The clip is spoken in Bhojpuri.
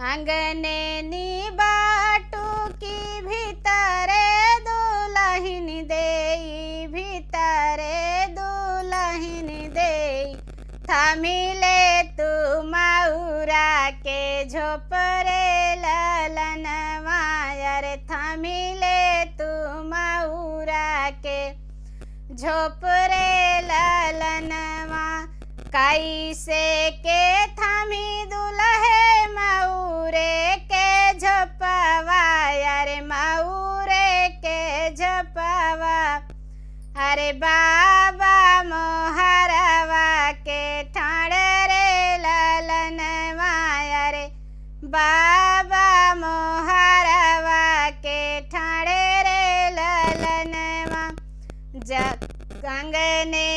आंगने नी बाटुकी भीतरे दुलहिन देई भीतरे दुलहिन देई थमिले तू माउरा के झोपरे ललनवा रे थमिले तू माउरा के झोपरे ललनवा कैसे के थमी दुलहे मऊरे के झोपवा अरे मऊरे के झोपवा अरे बाबा मोहरवा के ठाण रे ललनवा अरे बाबा मोहरवा के ठाण रे ललनवा अंगने